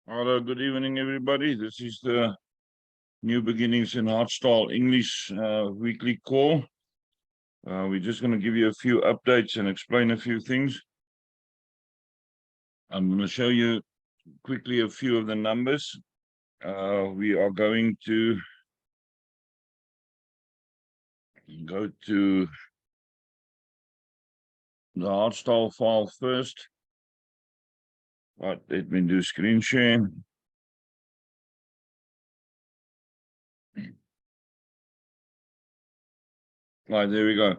Hello, good evening, everybody. This is the New Beginnings in Hartstaal English weekly call. We're just going to give you a few updates and explain a few things. I'm going to show you quickly a few of the numbers. We are going to go to the Hartstaal file first. Right, let me do screen share. Right, there we go.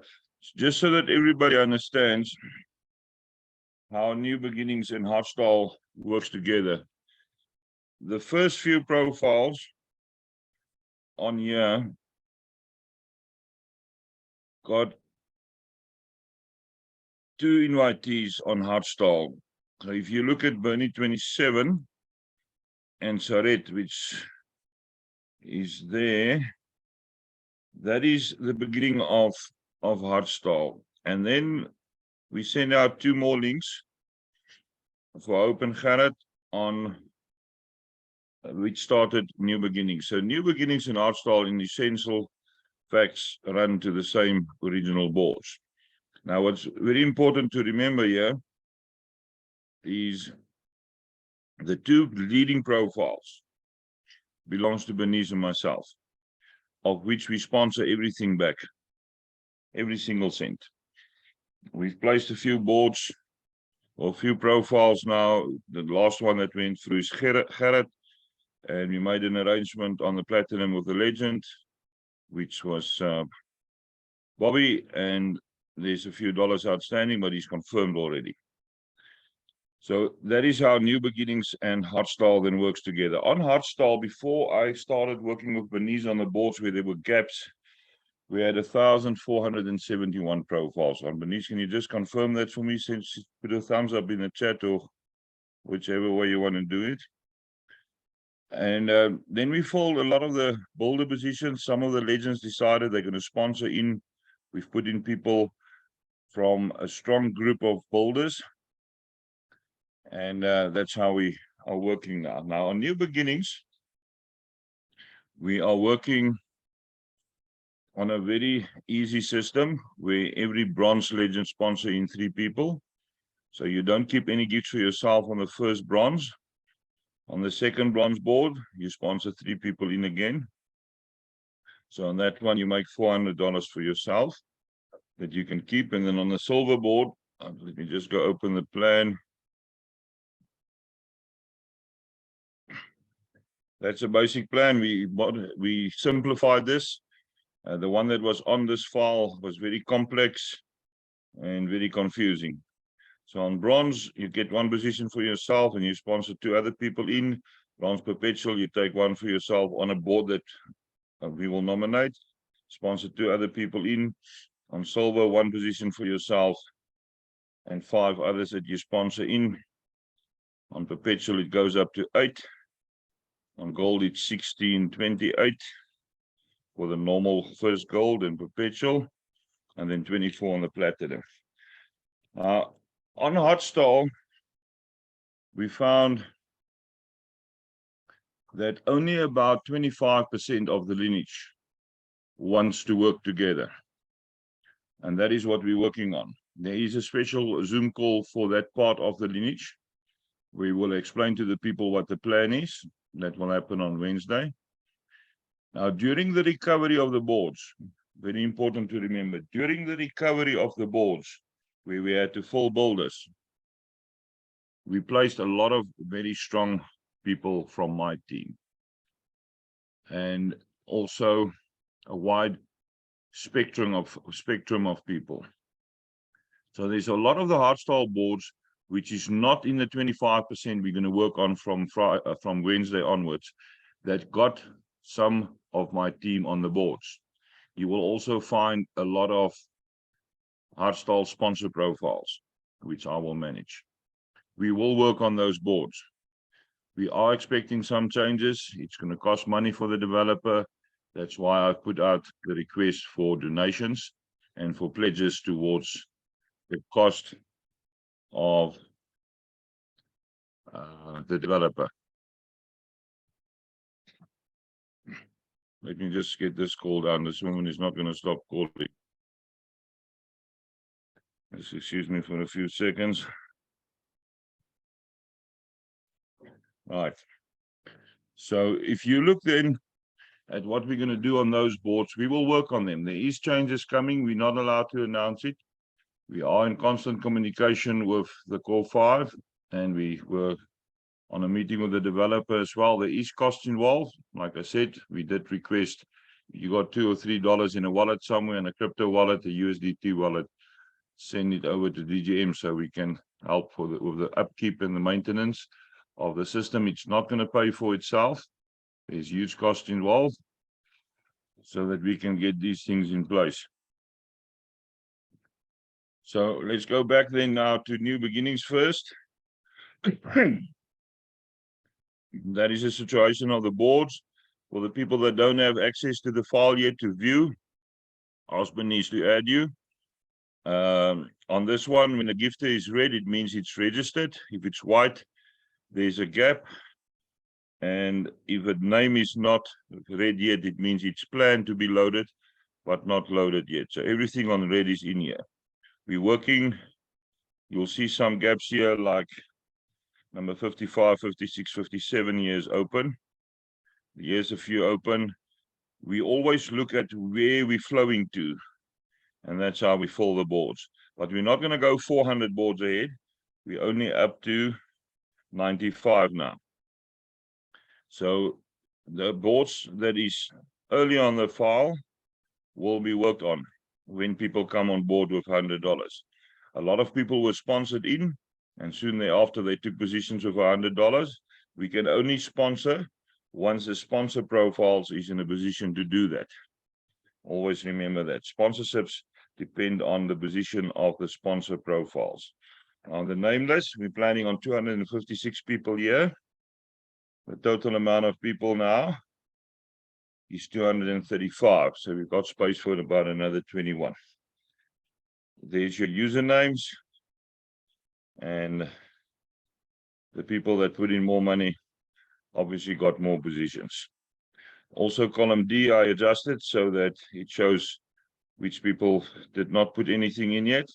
Just so that everybody understands how New Beginnings in Hartstaal works together. The first few profiles on here got 2 invitees on Hartstaal. So if you look at Bernie 27 and Saret, which is there, that is the beginning of Hartstaal. And then we send out 2 more links for Open Gerrit on which started New Beginnings. So New Beginnings in Hartstaal in essential facts run to the same original boards. Now, what's very important to remember here is the 2 leading profiles belongs to Bernice and myself, of which we sponsor everything back, every single cent. We've placed a few boards or a few profiles now. The last one that went through is Gerrit, and we made an arrangement on the platinum with the legend, which was Bobby, and there's a few dollars outstanding, but he's confirmed already. So that is how New Beginnings and Hartstaal then works together. On Hartstaal, before I started working with Bernice on the boards where there were gaps, we had 1,471 profiles on. Bernice, can you just confirm that for me? Since put a thumbs up in the chat or whichever way you want to do it. And then we filled a lot of the builder positions. Some of the legends decided they're going to sponsor in. We've put in people from a strong group of builders. And that's how we are working now. Now, on New Beginnings, we are working on a very easy system where every bronze legend sponsor in 3 people. So you don't keep any gifts for yourself on the first bronze. On the second bronze board, you sponsor 3 people in again. So on that one, you make $400 for yourself that you can keep. And then on the silver board, let me just go open the plan. That's a basic plan. We simplified this. The one that was on this file was very complex and very confusing. So on bronze, you get 1 position for yourself and you sponsor 2 other people in. Bronze perpetual, you take 1 for yourself on a board that we will nominate. Sponsor 2 other people in. On silver, 1 position for yourself and 5 others that you sponsor in. On perpetual, it goes up to 8. On gold, it's 1628 for the normal first gold and perpetual, and then 24 on the platinum. On Hartstaal, we found that only about 25% of the lineage wants to work together. And that is what we're working on. There is a special Zoom call for that part of the lineage. We will explain to the people what the plan is. That will happen on Wednesday. Now, during the recovery of the boards, very important to remember, during the recovery of the boards, where we had to fill builders, we placed a lot of very strong people from my team. And also a wide spectrum of people. So there's a lot of the Hartstaal boards which is not in the 25% we're going to work on from Wednesday onwards, that got some of my team on the boards. You will also find a lot of Hartstaal sponsor profiles, which I will manage. We will work on those boards. We are expecting some changes. It's going to cost money for the developer. That's why I put out the request for donations and for pledges towards the cost of the developer. Let me just get this call down. This woman is not going to stop calling. Just excuse me for a few seconds. Right. So if you look then at what we're going to do on those boards, we will work on them. There is changes coming. We're not allowed to announce it. We are in constant communication with the Core 5, and we were on a meeting with the developer as well. There is cost involved. Like I said, we did request, you got $2 or $3 in a wallet somewhere, in a crypto wallet, a USDT wallet, send it over to DGM so we can help with the upkeep and the maintenance of the system. It's not going to pay for itself. There's huge cost involved so that we can get these things in place. So let's go back then now to new beginnings first. That is the situation of the boards. For the people that don't have access to the file yet to view, Osborne needs to add you. On this one, when the gifter is red, it means it's registered. If it's white, there's a gap. And if a name is not red yet, it means it's planned to be loaded, but not loaded yet. So everything on red is in here. We're working. You'll see some gaps here, like number 55, 56, 57 years open. Here's a few open. We always look at where we're flowing to, and that's how we fill the boards. But we're not going to go 400 boards ahead. We're only up to 95 now. So the boards that is early on the file will be worked on when people come on board with $100. A lot of people were sponsored in, and soon thereafter they took positions with $100. We can only sponsor once the sponsor profiles is in a position to do that. Always remember that sponsorships depend on the position of the sponsor profiles. On the name list, we're planning on 256 people here. The total amount of people now is 235. So we've got space for about another 21. There's your usernames. And the people that put in more money obviously got more positions. Also, column D, I adjusted so that it shows which people did not put anything in yet.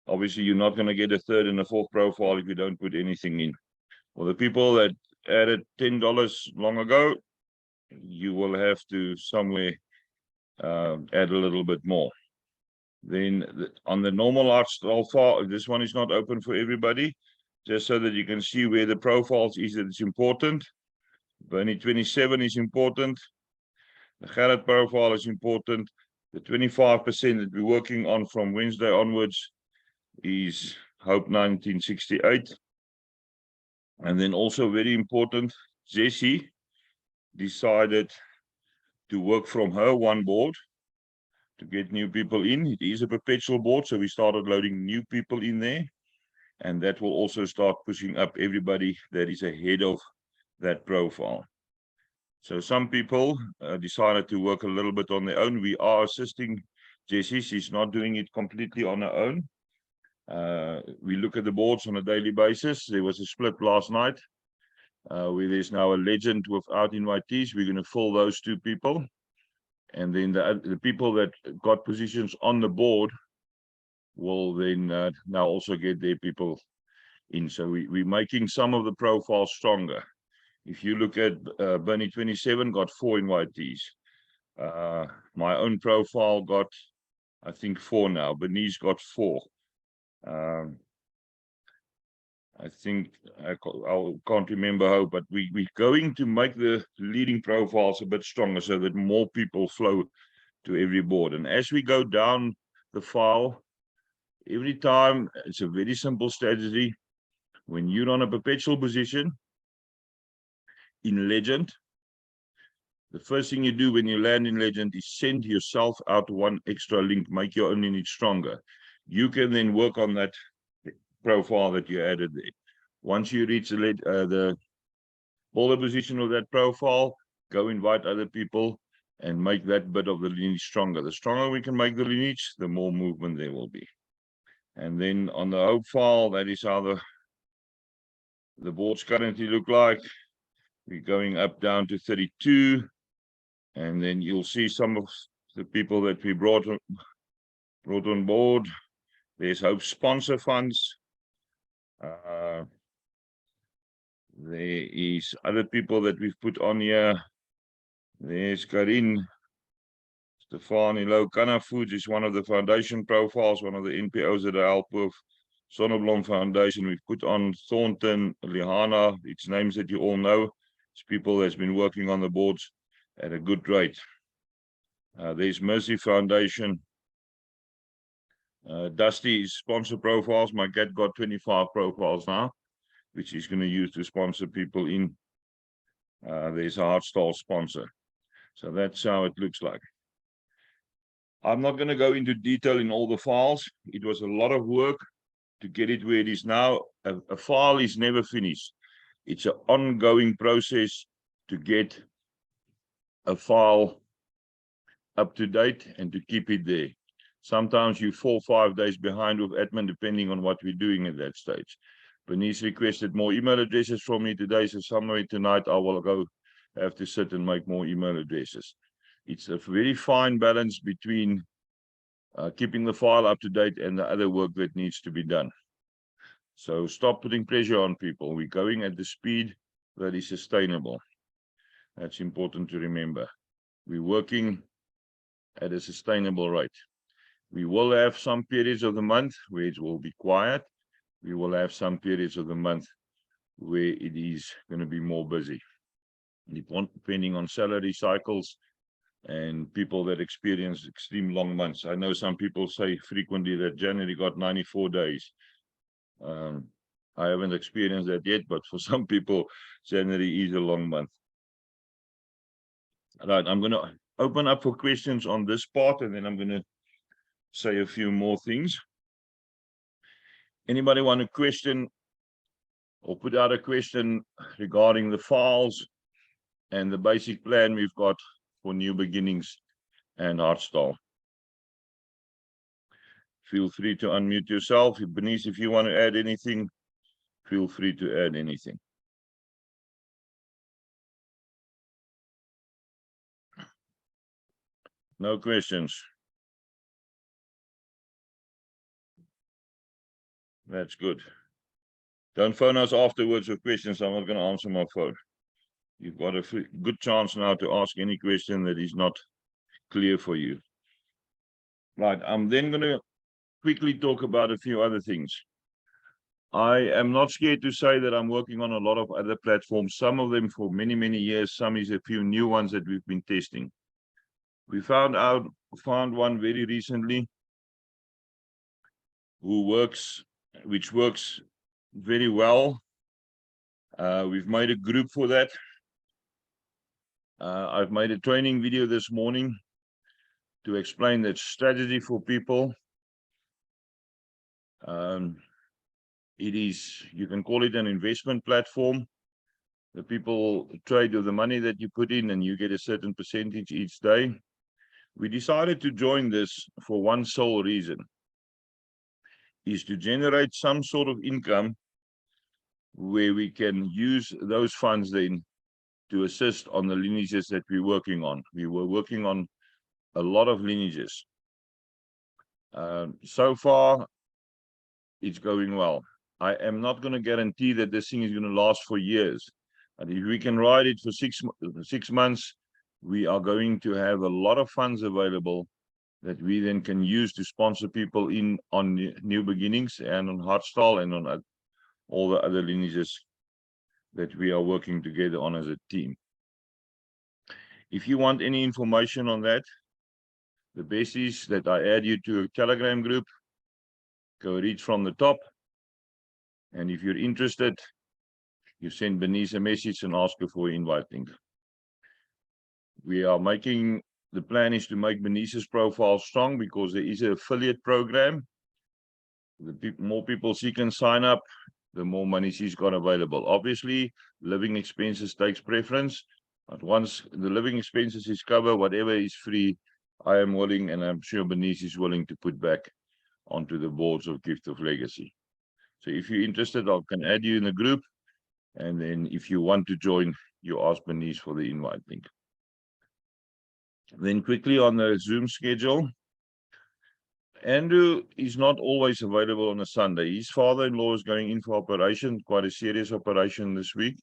Obviously, you're not going to get a third and a fourth profile if you don't put anything in. For the people that added $10 long ago, you will have to somewhere add a little bit more. Then on the normal Hartstaal file, this one is not open for everybody, just so that you can see where the profiles is that it's important. Bernie 27 is important. The Gerrit profile is important. The 25% that we're working on from Wednesday onwards is Hope 1968. And then also very important, Jessie decided to work from her one board to get new people in. It is a perpetual board, so we started loading new people in there. And that will also start pushing up everybody that is ahead of that profile. So some people decided to work a little bit on their own. We are assisting Jessie. She's not doing it completely on her own. We look at the boards on a daily basis. There was a split last night where there's now a legend without invitees. We're going to fill those two people. And then the people that got positions on the board will then now also get their people in. So we're making some of the profiles stronger. If you look at Bernie 27, got 4 invitees. My own profile got, I think, 4 now. Bernie's got 4. I think I can't remember how, but we're going to make the leading profiles a bit stronger so that more people flow to every board. And as we go down the file, every time, it's a very simple strategy. When you're on a perpetual position in Legend, the first thing you do when you land in Legend is send yourself out one extra link, make your own lineage stronger. You can then work on that profile that you added there. Once you reach the boulder position of that profile, go invite other people and make that bit of the lineage stronger. The stronger we can make the lineage, the more movement there will be. And then on the Hope file, that is how the boards currently look like. We're going up down to 32. And then you'll see some of the people that we brought on board. There's Hope Sponsor Funds. There is other people that we've put on here. There's Karin Stefani Lokana Foods is one of the foundation profiles, one of the NPOs that I help with. Sonneblom Foundation, we've put on Thornton, Lihana, it's names that you all know. It's people that's been working on the boards at a good rate. There's Mercy Foundation. Dusty's sponsor profiles. My cat got 25 profiles now, which he's going to use to sponsor people in. There's a Hartstaal sponsor. So that's how it looks like. I'm not going to go into detail in all the files. It was a lot of work to get it where it is now. A file is never finished. It's an ongoing process to get a file up to date and to keep it there. Sometimes you 4 or 5 days behind with admin, depending on what we're doing at that stage. Bernice requested more email addresses from me today, so somewhere tonight I will go have to sit and make more email addresses. It's a very fine balance between keeping the file up to date and the other work that needs to be done. So stop putting pressure on people. We're going at the speed that is sustainable. That's important to remember. We're working at a sustainable rate. We will have some periods of the month where it will be quiet. We will have some periods of the month where it is going to be more busy, depending on salary cycles and people that experience extreme long months. I know some people say frequently that January got 94 days. I haven't experienced that yet, but for some people, January is a long month. All right, I'm going to open up for questions on this part, and then I'm going to say a few more things. Anybody want a question or put out a question regarding the files and the basic plan we've got for New Beginnings and Hartstaal? Feel free to unmute yourself. Bernice, if you want to add anything, feel free to add anything. No questions. That's good. Don't phone us afterwards with questions. I'm not going to answer my phone. You've got a good chance now to ask any question that is not clear for you. Right, I'm then going to quickly talk about a few other things. I am not scared to say that I'm working on a lot of other platforms, some of them for many, many years, some is a few new ones that we've been testing. We found one very recently which works very well. We've made a group for that. I've made a training video this morning to explain that strategy for people. You can call it an investment platform. The people trade with the money that you put in and you get a certain percentage each day. We decided to join this for one sole reason, is to generate some sort of income where we can use those funds then to assist on the lineages that we're working on. We were working on a lot of lineages. So far, it's going well. I am not going to guarantee that this thing is going to last for years. And if we can ride it for 6 months, we are going to have a lot of funds available that we then can use to sponsor people in on New Beginnings and on Hartstaal and on all the other lineages that we are working together on as a team. If you want any information on that, the best is that I add you to a Telegram group. Go read from the top. And if you're interested, you send Bernice a message and ask her for an invite link. The plan is to make Bernice's profile strong because there is an affiliate program. The more people she can sign up, the more money she's got available. Obviously, living expenses takes preference, but once the living expenses is covered, whatever is free, I am willing, and I'm sure Bernice is willing to put back onto the boards of Gift of Legacy. So if you're interested, I can add you in the group, and then if you want to join, you ask Bernice for the invite link. Then quickly on the Zoom schedule. Andrew is not always available on a Sunday. His father-in-law is going in for operation, quite a serious operation this week.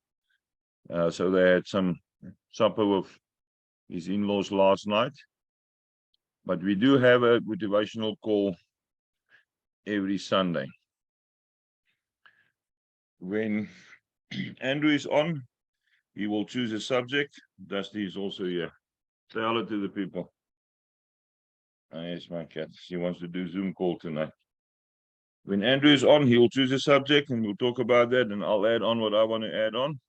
So they had some supper with his in-laws last night. But we do have a motivational call every Sunday. When Andrew is on, he will choose a subject. Dusty is also here. Say hello to the people. Oh, yes, my cat. She wants to do Zoom call tonight. When Andrew is on, he'll choose a subject and we'll talk about that, and I'll add on what I want to add on.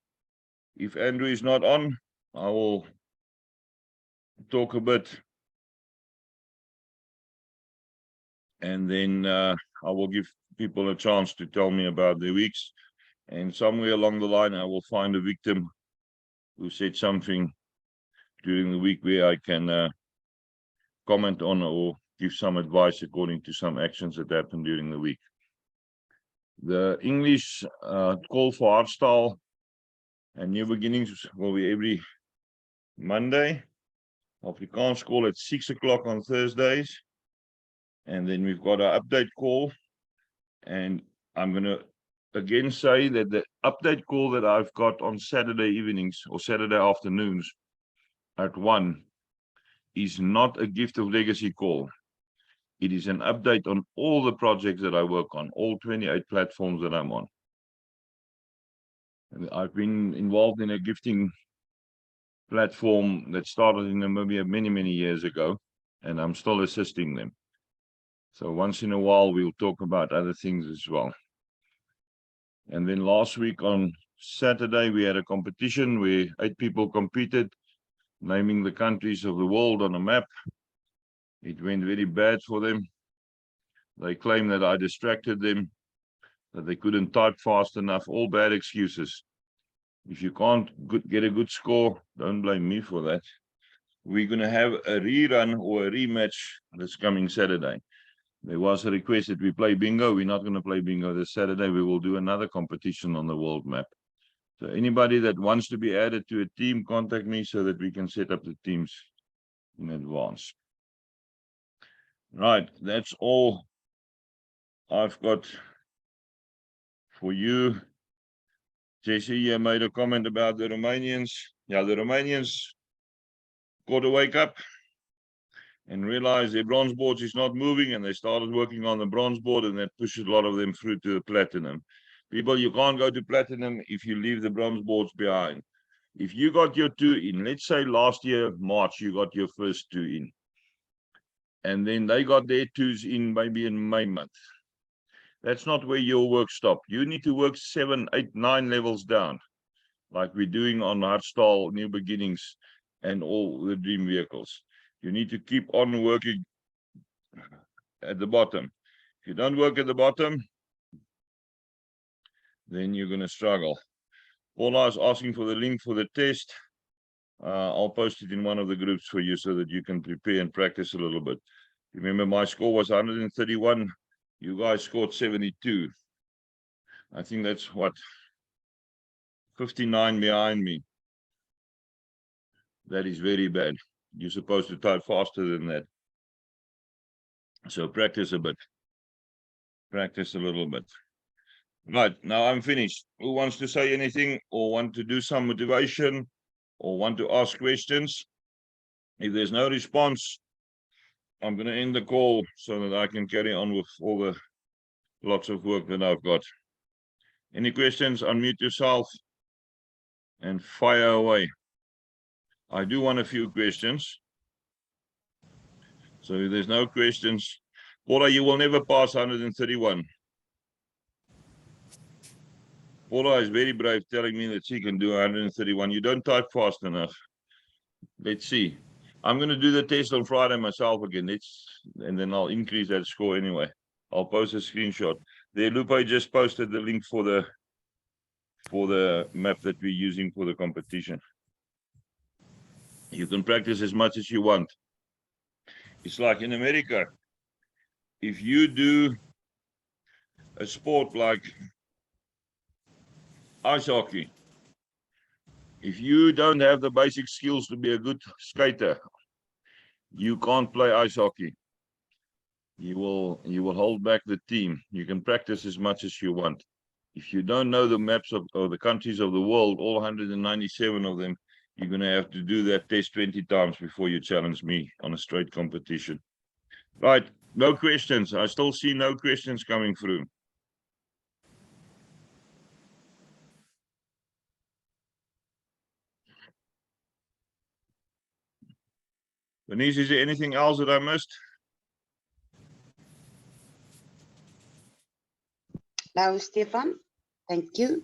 If Andrew is not on, I will talk a bit, and then I will give people a chance to tell me about their weeks. And somewhere along the line, I will find a victim who said something during the week where I can comment on or give some advice according to some actions that happened during the week. The English call for Hartstaal and New Beginnings will be every Monday. Afrikaans call at 6 o'clock on Thursdays. And then we've got our update call. And I'm going to again say that the update call that I've got on Saturday evenings or Saturday afternoons at 1 is not a gift of legacy call. It is an update on all the projects that I work on, all 28 platforms that I'm on. And I've been involved in a gifting platform that started in Namibia many, many years ago, and I'm still assisting them. So once in a while, we'll talk about other things as well. And then last week on Saturday, we had a competition where 8 people competed, naming the countries of the world on a map. It went very bad for them. They claim that I distracted them, that they couldn't type fast enough, all bad excuses. If you can't get a good score, don't blame me for that. We're going to have a rerun or a rematch this coming Saturday. There was a request that we play bingo. We're not going to play bingo this Saturday. We will do another competition on the world map. So anybody that wants to be added to a team, contact me so that we can set up the teams in advance. Right, that's all I've got for you. Jesse, you made a comment about the Romanians. Yeah, the Romanians got to wake up and realize their bronze boards is not moving, and they started working on the bronze board, and that pushes a lot of them through to the platinum. People, you can't go to platinum if you leave the bronze boards behind. If you got your 2 in, let's say last year, March, you got your first 2 in, and then they got their 2s in maybe in May month. That's not where your work stopped. You need to work 7, 8, 9 levels down, like we're doing on Hartstaal, New Beginnings, and all the dream vehicles. You need to keep on working at the bottom. If you don't work at the bottom, then you're going to struggle. Paula is asking for the link for the test. I'll post it in one of the groups for you so that you can prepare and practice a little bit. Remember, my score was 131. You guys scored 72. I think that's what, 59 behind me. That is very bad. You're supposed to type faster than that. So practice a bit. Practice a little bit. Right, now I'm finished. Who wants to say anything or want to do some motivation or want to ask questions? If there's no response, I'm going to end the call so that I can carry on with all the lots of work that I've got. Any questions? Unmute yourself and fire away. I do want a few questions. So if there's no questions, Paula, you will never pass 131. Paula is very brave telling me that she can do 131. You don't type fast enough. Let's see. I'm going to do the test on Friday myself again. And then I'll increase that score anyway. I'll post a screenshot. There, Lupe just posted the link for the map that we're using for the competition. You can practice as much as you want. It's like in America. If you do a sport like ice hockey, if you don't have the basic skills to be a good skater, You can't play ice hockey. You will hold back the team. You can practice as much as you want. If you don't know the maps of the countries of the world, all 197 of them, you're going to have to do that test 20 times before you challenge me on a straight competition. Right, no questions. I still see no questions coming through. Denise, is there anything else that I missed? No, Stefan. Thank you.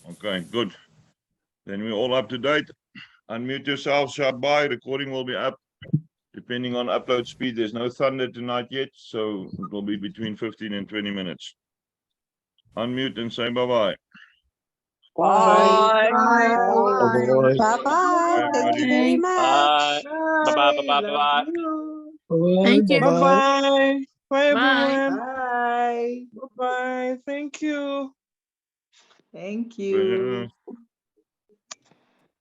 Okay, good. Then we're all up to date. Unmute yourself, shout bye. Recording will be up. Depending on upload speed, there's no thunder tonight yet, so it will be between 15 and 20 minutes. Unmute and say bye-bye. Bye. Bye. Bye-bye. Thank you very much. Bye. Bye. Bye. Bye. Bye. Thank you. Bye-bye. Bye, Bye. everyone. Bye. Bye-bye. Thank you. Thank you.